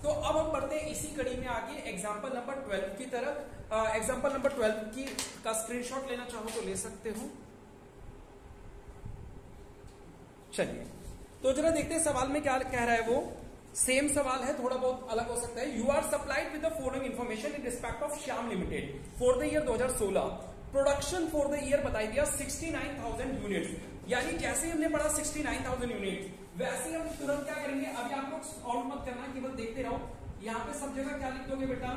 तो अब हम बढ़ते हैं इसी कड़ी में आगे एग्जाम्पल नंबर 12 की तरफ। एग्जाम्पल नंबर 12 का स्क्रीनशॉट लेना चाहो तो ले सकते हो। चलिए तो जरा देखते हैं सवाल में क्या कह रहा है। वो सेम सवाल है, थोड़ा बहुत अलग हो सकता है। You are supplied with the following information in respect of Shyam limited for the year 2016। Production for the year बताई दिया 69,000 यूनिट्स। यानी जैसे ही हमने पढ़ा 69,000 यूनिट्स वैसे ही हम तुरंत क्या करेंगे, अभी आप लोग सॉल्व मत करना, केवल देखते रहो। यहाँ पे सब जगह क्या लिख दोगे बेटा,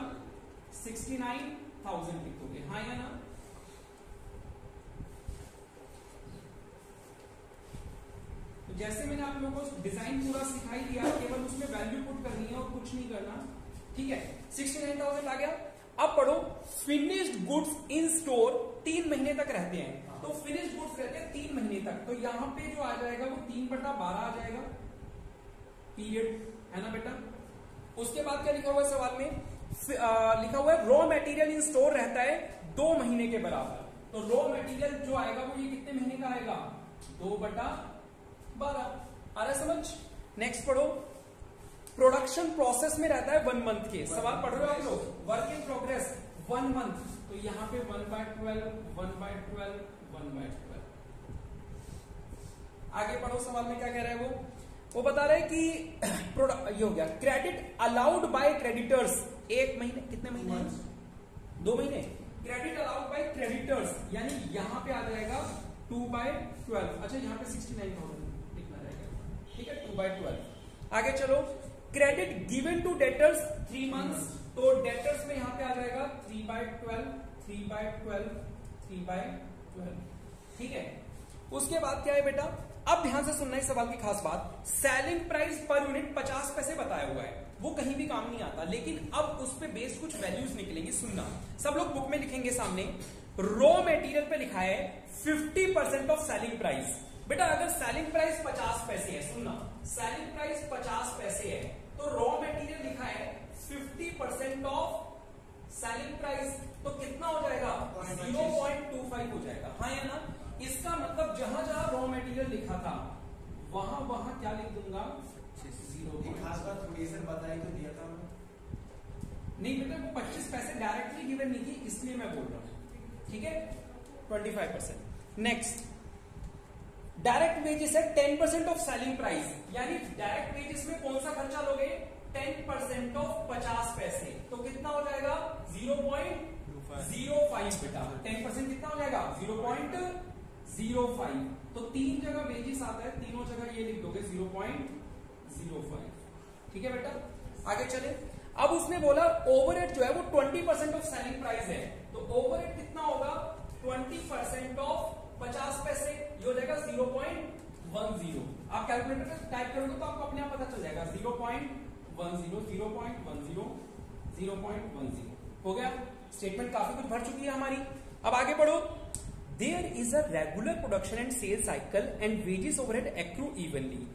69,000 लिख दोगे, हाँ या ना। तो जैसे मैंने आप लोगों को डिजाइन पूरा सिखाई दिया, केवल उसमें वैल्यू पुट करनी है और कुछ नहीं करना, ठीक है। 69,000 आ गया। अब पढ़ो, फिनिश्ड गुड्स इन स्टोर 3 महीने तक रहते हैं। तो फिनिश्ड गुड्स रहते हैं 3 महीने तक, तो यहां पे जो आ जाएगा वो 3/12 आ जाएगा, पीरियड, है ना बेटा। उसके बाद क्या लिखा हुआ है सवाल में, लिखा हुआ है रॉ मटेरियल इन स्टोर रहता है 2 महीने के बराबर। तो रॉ मटेरियल जो आएगा वो ये कितने महीने का आएगा, 2/12। आ रहा है समझ। नेक्स्ट पढ़ो, प्रोडक्शन प्रोसेस में रहता है 1 मंथ के। सवाल पढ़ रहे हो आप लोग, वर्क इन प्रोग्रेस 1 मंथ, तो यहां पे 1/12 1/12 1/12। आगे पढ़ो, सवाल में क्या कह रहा है वो बता रहा है कि ये हो गया क्रेडिट अलाउड बाय क्रेडिटर्स 1 महीने, कितने महीने, 2 महीने। क्रेडिट अलाउड बाय क्रेडिटर्स यानी यहां पे आ जाएगा 2/12। अच्छा यहाँ पे 69,000 लिखना रहेगा, ठीक है, 2/12। आगे चलो, credit given to debtors 3 months, तो डेटर्स में यहां पे आ जाएगा 3/12 3/12 3/12, ठीक है। उसके बाद क्या है बेटा, अब ध्यान से सुनना इस सवाल की खास बात, सेलिंग प्राइस पर यूनिट 50 पैसे बताया हुआ है, वो कहीं भी काम नहीं आता, लेकिन अब उस पे बेस कुछ वैल्यूज निकलेंगी। सुनना, सब लोग बुक में लिखेंगे सामने, रॉ मटेरियल पे लिखा है 50% ऑफ सेलिंग प्राइस। बेटा अगर सेलिंग प्राइस 50 पैसे है, सुनना, सेलिंग प्राइस 50 पैसे है, तो रॉ मटेरियल लिखा है 50% ऑफ सेलिंग प्राइस, तो कितना हो जाएगा, 0.25 हो जाएगा, हाँ या ना। इसका मतलब जहां जहां रॉ मटेरियल लिखा था वहां वहां क्या लिख दूंगा, 0। खास बात थोड़ी सर बताई तो दिया था नहीं बेटा, वो 25 पैसे डायरेक्टली गिवन नहीं थी, इसलिए मैं बोल रहा हूं, ठीक है, 25%। नेक्स्ट, डायरेक्ट वेजेस है 10% ऑफ सेलिंग प्राइस, यानी डायरेक्ट वेजेस में कौन सा खर्चा लोगे, 10% ऑफ 50 पैसे, तो कितना हो जाएगा 0.05 बेटा। 10% कितना हो जाएगा 0.05, तो 3 जगह वेजेस आता है, तीनों जगह ये लिख दोगे 0.05, ठीक है बेटा। आगे चले, अब उसने बोला ओवरहेड जो है वो 20% ऑफ सेलिंग प्राइस है, तो ओवरहेड कितना होगा 20% ऑफ 50 पैसे, ये हो जाएगा 0.10। आप कैलकुलेटर में टाइप करोगे तो आपको अपने आप पता चल जाएगा 0.10 हो गया। स्टेटमेंट काफी कुछ भर चुकी है हमारी। अब आगे बढ़ो, there is a regular production and sale cycle and wages overhead accrue evenly.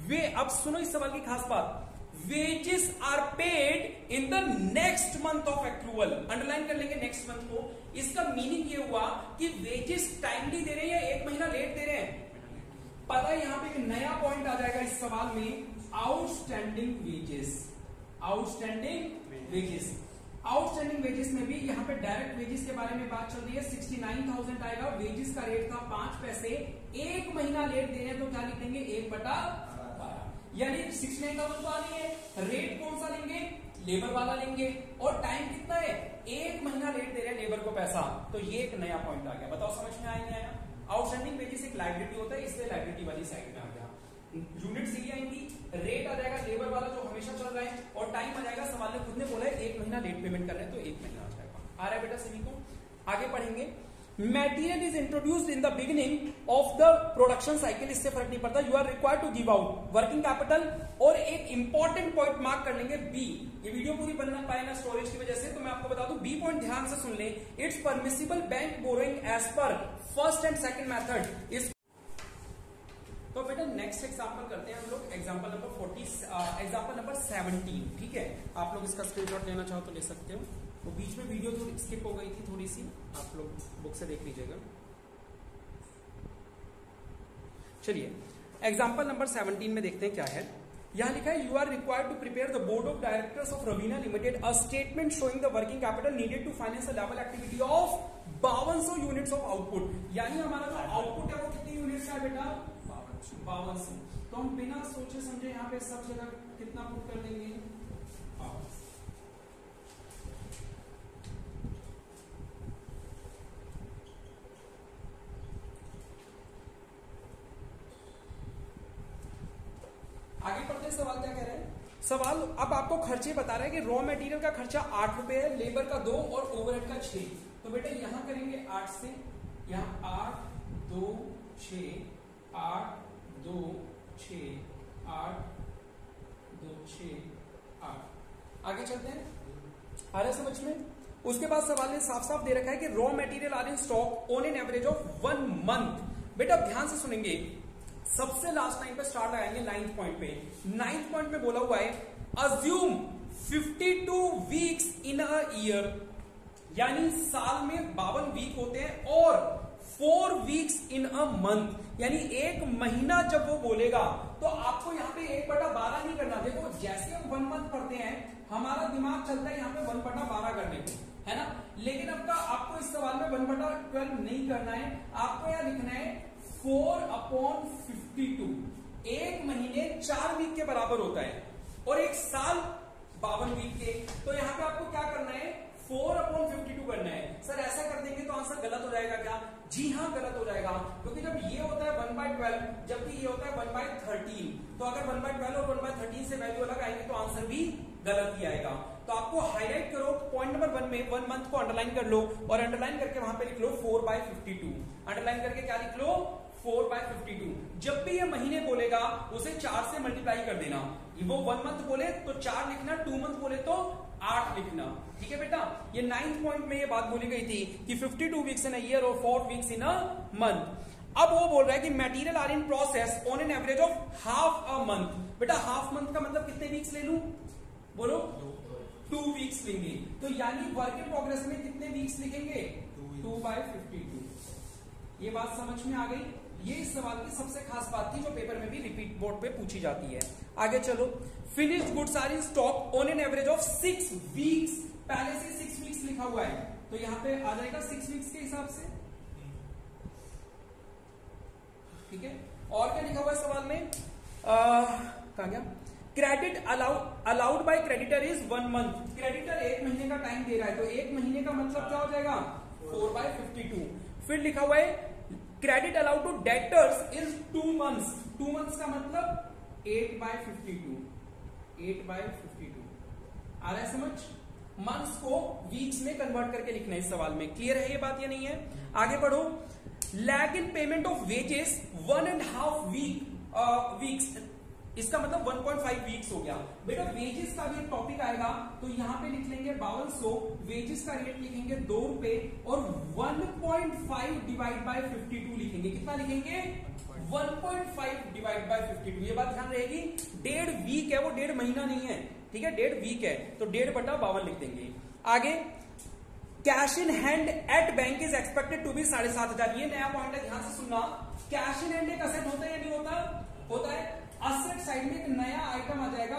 वे, अब सुनो इस सवाल की खास बात, wages are paid in the next month of accrual. Underline कर लेंगे नेक्स्ट मंथ को। इसका मीनिंग ये हुआ कि वेजेस टाइमली दे रहे हैं या 1 महीना लेट दे रहे हैं। पता है यहां पे एक नया पॉइंट आ जाएगा इस सवाल में, outstanding wages. Outstanding wages, outstanding wages में भी यहाँ पे डायरेक्ट वेजेस के बारे में बात चल रही है। 69,000 आएगा, वेजेस का रेट था 5 पैसे, 1 महीना लेट दे रहे हैं तो क्या लिखेंगे 1/12, यानी 69,000 तो आनी है, रेट कौन सा लेंगे, लेबर वाला लेंगे, और टाइम कितना है 1 महीना लेट दे रहे हैं लेबर को पैसा, तो ये एक नया पॉइंट आ गया। बताओ समझ में आया नहीं आया। आउटस्टैंडिंग वेजेस एक लायबिलिटी होता है, इसलिए लायबिलिटी वाली साइड में आ गया। यूनिट सी आएंगी, रेट आ जाएगा लेबर वाला जो हमेशा चल रहा है, और टाइम आ जाएगा, सवाल ने खुद ने बोला है 1 महीना लेट पेमेंट कर रहे हैं तो 1 महीना आ जाएगा। आ रहा है बेटा सभी को। आगे पढ़ेंगे, material is introduced in the beginning of the production cycle, इससे फर्क नहीं पड़ता, you are required to give out working capital. और एक इंपॉर्टेंट पॉइंट मार्क कर लेंगे बी, ये वीडियो पूरी बनना पाए ना स्टोरेज की वजह से, तो मैं आपको बता दूं बी पॉइंट ध्यान से सुन ले, it's permissible bank borrowing as per first and second method is. तो बेटा नेक्स्ट एग्जांपल करते हैं हम लोग, एग्जांपल नंबर 17, ठीक है। आप लोग इसका स्क्रीनशॉट लेना चाहो तो ले सकते हो, वो बीच में वीडियो थोड़ी स्किप हो गई थी थोड़ी सी, आप लोग बुक से देख लीजिएगा। चलिए एग्जांपल नंबर 17 में देखते हैं क्या है। यहां लिखा है you are required to prepare the board of directors of Raveena limited a statement showing the working capital needed to finance the level activity of 5200 units of output. यानी हमारा जो आउटपुट है वो कितनी यूनिट्स का है बेटा? 5200। तो हम बिना सोचे समझे यहाँ पे सब जगह कितना पुट कर देंगे? 5200। आगे पढ़ते हैं, सवाल क्या कह रहे हैं? सवाल अब आपको खर्चे बता रहा है कि रॉ मटेरियल का खर्चा 8 रुपए है, लेबर का 2 और ओवरहेड का 6। तो बेटा यहां करेंगे 8 से, यहां 8 2 6 8 2 6 8 2 6 8। आगे चलते हैं, आ रहा है समझ में? उसके बाद सवाल ने साफ साफ दे रखा है कि raw material are in stock on an average of 1 month. बेटा ध्यान से सुनेंगे, सबसे लास्ट लाइन पे स्टार लगाएंगे 9th पॉइंट पे। 9th पॉइंट में बोला हुआ है assume 52 weeks in a year, यानी साल में 52 वीक होते हैं, और 4 वीक्स इन अ मंथ, यानी एक महीना जब वो बोलेगा तो आपको यहाँ पे 1/12 नहीं करना। देखो जैसे हम 1 मंथ पढ़ते हैं हमारा दिमाग चलता है यहाँ पे 1/12 करने को, है ना? लेकिन आपको इस सवाल में 1/12 नहीं करना है, आपको यहाँ लिखना है 4/52। एक महीने 4 वीक के बराबर होता है और एक साल 52 वीक के। तो यहाँ पे आपको क्या करना है? 4/52 करना है। सर ऐसा कर देंगे तो आंसर गलत हो जाएगा क्या? जी हाँ गलत हो जाएगा, क्योंकि जब ये होता है 1/12 जबकि ये होता है 1/13, तो अगर 1/12 और 1/13 से वैल्यू अलग आएगी तो आंसर भी गलत ही आएगा। तो आपको हाईलाइट करो पॉइंट नंबर 1 में 1 मंथ को अंडरलाइन कर लो और अंडरलाइन करके वहां पे लिख लो 4/52। अंडरलाइन करके क्या लिख लो? 4/52। जब भी ये महीने बोलेगा उसे 4 से मल्टीप्लाई कर देना। वो 1 मंथ बोले तो 4 लिखना, 2 मंथ बोले तो 8 लिखना। ठीक है बेटा? ये 9th पॉइंट में ये बात बोली गई थी कि 52 वीक्स इन अ ईयर और 4 वीक्स इन अ मंथ। अब वो बोल रहा है कि material are in process on an average of half a month. बेटा हाफ मंथ का मतलब कितने वीक्स ले लूं? बोलो 2 वीक्स लेंगे। तो यानी वर्क इन प्रोग्रेस में कितने वीक्स लिखेंगे? 2/52। ये बात समझ में आ गई? ये इस सवाल की सबसे खास बात थी जो पेपर में भी रिपीट बोर्ड पे पूछी जाती है। आगे चलो, finished goods are in stock on an average of 6 weeks. पहले से 6 वीक्स लिखा हुआ है तो यहां पे आ जाएगा 6 वीक्स के हिसाब से। ठीक है, और क्या लिखा हुआ है सवाल में? कहां गया? Credit allowed by creditor is 1 month. Creditor 1 महीने का टाइम दे रहा है तो 1 महीने का मतलब क्या हो जाएगा? 4/52। फिर लिखा हुआ है credit allowed to debtors is 2 months. 2 months का मतलब 8/52। 8/52 आ रहा है समझ? मंथ्स को वीक्स में कन्वर्ट करके लिखना है इस सवाल में। क्लियर है ये बात या नहीं है? आगे बढ़ो। Lag in payment of wages 1.5 weeks, इसका मतलब 1.5 वीक्स हो गया। बेटा वेजेस का भी एक टॉपिक आएगा तो यहां पे लिख लेंगे 5200, वेजेस का रेट लिखेंगे 2 रुपए और 1.5 डिवाइड बाय 52 लिखेंगे। कितना लिखेंगे? 1.5 डिवाइड बाय 52। ये बात ध्यान रहेगी, 1.5 वीक है वो, 1.5 महीना नहीं है। ठीक है, 1.5 वीक है तो 1.5/52 लिख देंगे। आगे, cash in hand at bank is expected to be 7,500। ये नया पॉइंट है, ध्यान से सुनना। कैश इन हैंड एक असेट होता है या नहीं होता? होता है। असेट साइड में एक नया आइटम आ जाएगा